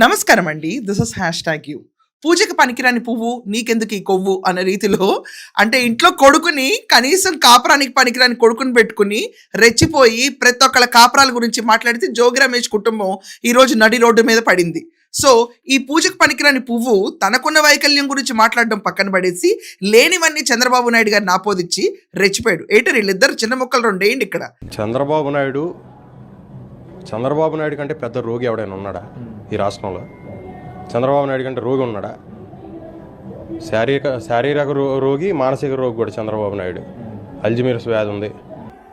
నమస్కారం అండి. This is hash tag you. పూజకి పనికిరాని పువ్వు నీకెందుకు ఈ కొవ్వు అనే రీతిలో అంటే ఇంట్లో కొడుకుని కనీసం కాపురానికి పనికిరాని కొడుకుని పెట్టుకుని రెచ్చిపోయి ప్రతి ఒక్కళ్ళ కాపురాల గురించి మాట్లాడితే జోగి రమేష్ కుటుంబం ఈరోజు నడి రోడ్డు మీద పడింది. సో ఈ పూజకు పనికిరాని పువ్వు తనకున్న వైకల్యం గురించి మాట్లాడడం పక్కన పడేసి లేనివన్నీ చంద్రబాబు నాయుడు గారిని ఆపోదిచ్చి రెచ్చిపోయాడు. ఏంటి వీళ్ళిద్దరు చిన్న మొక్కలు రెండేయండి ఇక్కడ. చంద్రబాబు నాయుడు కంటే పెద్ద రోగి ఎవడైనా ఉన్నాడా ఈ రాష్ట్రంలో? చంద్రబాబు నాయుడు కంటే రోగి ఉన్నాడా? శారీరక రోగి, మానసిక రోగి కూడా చంద్రబాబు నాయుడు. అల్జిమీర్స్ వ్యాధి ఉంది.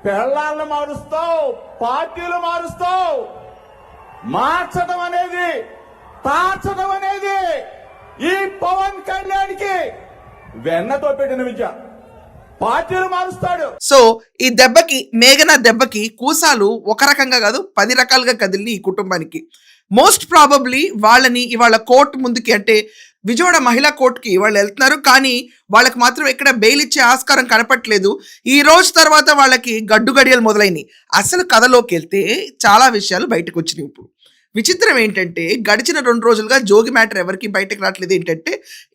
పెళ్ళాలను మారుస్తావు, పార్టీలు మారుస్తావు. మార్చడం అనేది, తార్చడం అనేది ఈ పవన్ కళ్యాణ్కి వెన్నతో పెట్టిన విద్య. పార్టీలు మారుస్తాడు. సో ఈ దెబ్బకి, మేఘనా దెబ్బకి కూసాలు ఒక రకంగా కాదు 10 రకాలుగా కదిలి ఈ కుటుంబానికి. మోస్ట్ ప్రాబబ్లీ వాళ్ళని ఇవాళ కోర్టు ముందుకి, అంటే విజయవాడ మహిళా కోర్టుకి వాళ్ళు వెళ్తున్నారు. కానీ వాళ్ళకి మాత్రం ఎక్కడ బెయిల్ ఇచ్చే ఆస్కారం కనపట్లేదు. ఈ రోజు తర్వాత వాళ్ళకి గడ్డు గడియలు మొదలైనవి. అసలు కథలోకి వెళ్తే చాలా విషయాలు బయటకు వచ్చినాయి. ఇప్పుడు విచిత్రం ఏంటంటే గడిచిన 2 రోజులుగా జోగి మ్యాటర్ ఎవరికి బయటకు రావట్లేదు. ఏంటంటే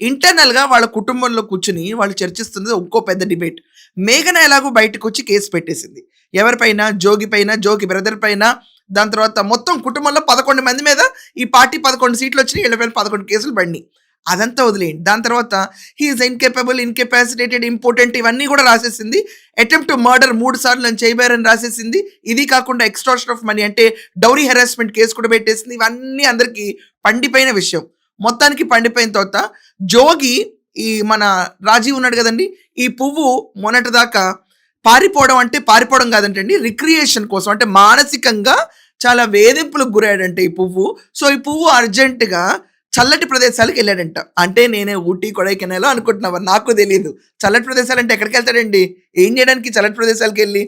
ఇంటర్నల్గా వాళ్ళ కుటుంబంలో కూర్చుని వాళ్ళు చర్చిస్తున్నది ఇంకో పెద్ద డిబేట్. మేఘన ఎలాగో బయటకు వచ్చి కేసు పెట్టేసింది. ఎవరిపైన? జోగి పైన, జోగి బ్రదర్ పైన. దాని తర్వాత మొత్తం కుటుంబంలో 11 మంది మీద ఈ పార్టీ 11 సీట్లు వచ్చినాయి. వీళ్ళ పైన 11 కేసులు పడినాయి. అదంతా వదిలేయండి. దాని తర్వాత హీఈస్ ఇన్కేపబుల్, ఇన్కెపాసిటేటెడ్, ఇంపార్టెంట్ ఇవన్నీ కూడా రాసేసింది. అటెంప్ట్ టు మర్డర్ 3 సార్లు నన్ను చేయబారని రాసేసింది. ఇది కాకుండా ఎక్స్ట్రాక్షన్ ఆఫ్ మనీ అంటే డౌరీ హెరాస్మెంట్ కేసు కూడా పెట్టేసింది. ఇవన్నీ అందరికీ పండిపోయిన విషయం. మొత్తానికి పండిపోయిన తర్వాత జోగి, ఈ మన రాజీవ్ ఉన్నాడు కదండి, ఈ పువ్వు మొన్నటిదాకా పారిపోవడం, అంటే పారిపోవడం కాదంటండి, రిక్రియేషన్ కోసం, అంటే మానసికంగా చాలా వేధింపులకు గురయ్యాడంటే ఈ పువ్వు. సో ఈ పువ్వు అర్జెంటుగా చల్లటి ప్రదేశాలకు వెళ్ళాడంట. అంటే నేనే ఊటీ కొడైకెనాల్ అనుకుంటున్నావా? నాకు తెలియదు. చల్లటి ప్రదేశాలు అంటే ఎక్కడికి వెళ్తాడండి? ఏం చేయడానికి చల్లటి ప్రదేశాలకు వెళ్ళి?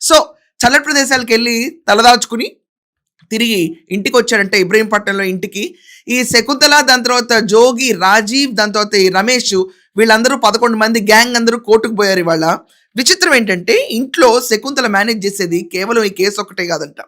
సో చల్లటి ప్రదేశాలకు వెళ్ళి తలదాచుకుని తిరిగి ఇంటికి వచ్చాడంటే ఇబ్రహీంపట్నంలో ఇంటికి. ఈ శకుంతల, దాని తర్వాత జోగి, రాజీవ్, దాని తర్వాత ఈ రమేష్, వీళ్ళందరూ 11 మంది గ్యాంగ్ అందరూ కోర్టుకు పోయారు ఇవాళ. విచిత్రం ఏంటంటే ఇంట్లో శకుంతల మేనేజ్ చేసేది కేవలం ఈ కేసు ఒక్కటే కాదంట.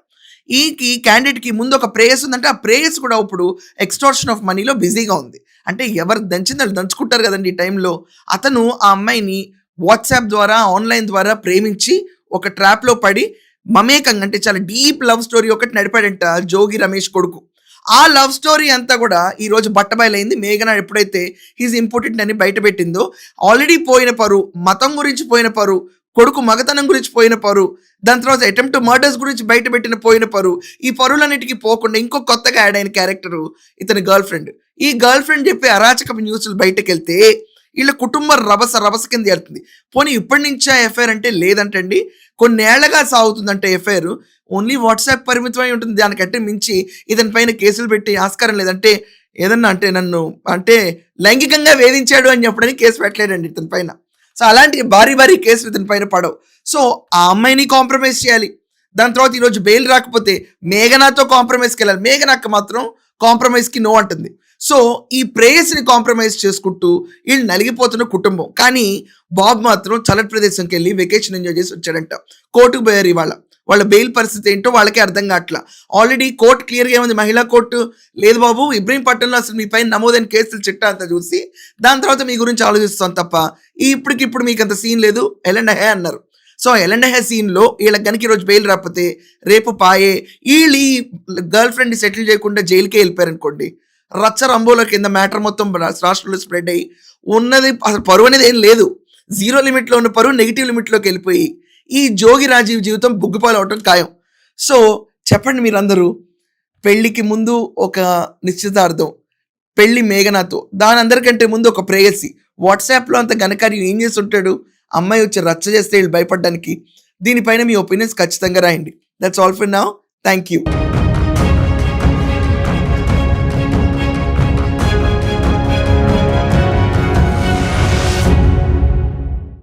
ఈ క్యాండిడేట్కి ముందు ఒక ప్రేయస్ ఉందంటే ఆ ప్రేయస్ కూడా ఇప్పుడు ఎక్స్టార్షన్ ఆఫ్ మనీలో బిజీగా ఉంది. అంటే ఎవరు దంచింది వాళ్ళు దంచుకుంటారు కదండి ఈ టైంలో. అతను ఆ అమ్మాయిని వాట్సాప్ ద్వారా, ఆన్లైన్ ద్వారా ప్రేమించి ఒక ట్రాప్లో పడి మమేకంగా, అంటే చాలా డీప్ లవ్ స్టోరీ ఒకటి నడిపాడంట జోగి రమేష్ కొడుకు. ఆ లవ్ స్టోరీ అంతా కూడా ఈరోజు బట్టబయలైంది. మేఘన ఎప్పుడైతే హీజ్ ఇంపార్టెంట్ అని బయట పెట్టిందో, ఆల్రెడీ పోయిన పరు, మతం గురించి పోయిన పరు, కొడుకు మగతనం గురించి పోయిన పరు, దాని తర్వాత అటెంప్ట్ టు మర్డర్స్ గురించి బయట పెట్టిన పోయిన పరు, ఈ పరులన్నిటికీ పోకుండా ఇంకో కొత్తగా యాడ్ అయిన క్యారెక్టరు ఇతని గర్ల్ ఫ్రెండ్. ఈ గర్ల్ ఫ్రెండ్ చెప్పే అరాచకపు న్యూస్లు బయటకు వెళ్తే వీళ్ళ కుటుంబం రభస కింద వెళ్తుంది. పోనీ ఇప్పటి నుంచే ఎఫ్ఐఆర్ అంటే లేదంటండి, కొన్నేళ్లగా సాగుతుందంటే ఎఫ్ఐఆర్. ఓన్లీ వాట్సాప్ పరిమితమై ఉంటుంది. దానికంటే మించి ఇతని పైన కేసులు పెట్టి ఆస్కారం లేదంటే ఏదన్నా అంటే నన్ను అంటే లైంగికంగా వేధించాడు అని చెప్పడానికి కేసు పెట్టలేడండి ఇతని పైన. సో అలాంటి భారీ కేసులు ఇతని పైన పడవు. సో ఆ అమ్మాయిని కాంప్రమైజ్ చేయాలి. దాని తర్వాత ఈరోజు బెయిల్ రాకపోతే మేఘనాతో కాంప్రమైజ్కి వెళ్ళాలి. మేఘనాకు మాత్రం కాంప్రమైజ్కి నో అంటుంది. సో ఈ ప్రేయస్ని కాంప్రమైజ్ చేసుకుంటూ వీళ్ళు నలిగిపోతున్న కుటుంబం. కానీ బాబు మాత్రం చల్లటి ప్రదేశంకి వెళ్ళి వెకేషన్ ఎంజాయ్ చేసి వచ్చాడంట. కోర్టుకు పోయారు ఇవాళ. వాళ్ళ బెయిల్ పరిస్థితి ఏంటో వాళ్ళకే అర్థం కావట్లా. ఆల్రెడీ కోర్టు క్లియర్గా ఏముంది, మహిళా కోర్టు, లేదు బాబు ఇబ్రహీంపట్నంలో అసలు మీ పైన నమోదైన కేసులు చిట్టా అంతా చూసి దాని తర్వాత మీ గురించి ఆలోచిస్తాం తప్ప ఇప్పటికిప్పుడు మీకు అంత సీన్ లేదు, ఎల్&హే అన్నారు. సో ఎల్&హే సీన్లో వీళ్ళకి కనుక ఈరోజు బెయిల్ రాకపోతే రేపు పాయే. వీళ్ళు ఈ గర్ల్ ఫ్రెండ్ని సెటిల్ చేయకుండా జైలుకే వెళ్ళిపోయారు అనుకోండి, రచ్చ రంబోల కింద మ్యాటర్ మొత్తం రాష్ట్రంలో స్ప్రెడ్ అయ్యి ఉన్నది అసలు పరువు అనేది ఏం లేదు. 0 లిమిట్లో ఉన్న పరువు నెగిటివ్ లిమిట్లోకి వెళ్ళిపోయి ఈ జోగి రాజీవ్ జీవితం బుగ్గిపాలు అవటం ఖాయం. సో చెప్పండి మీరందరూ, పెళ్ళికి ముందు ఒక నిశ్చితార్థం, పెళ్ళి మేఘనాతో, దాని అందరికంటే ముందు ఒక ప్రేయసి, వాట్సాప్లో అంత ఘనకార్యం ఏం చేసి ఉంటాడు? అమ్మాయి వచ్చి రచ్చ చేస్తే వీళ్ళు భయపడడానికి. దీనిపైన మీ ఒపీనియన్స్ ఖచ్చితంగా రాయండి. That's all for now. Thank you.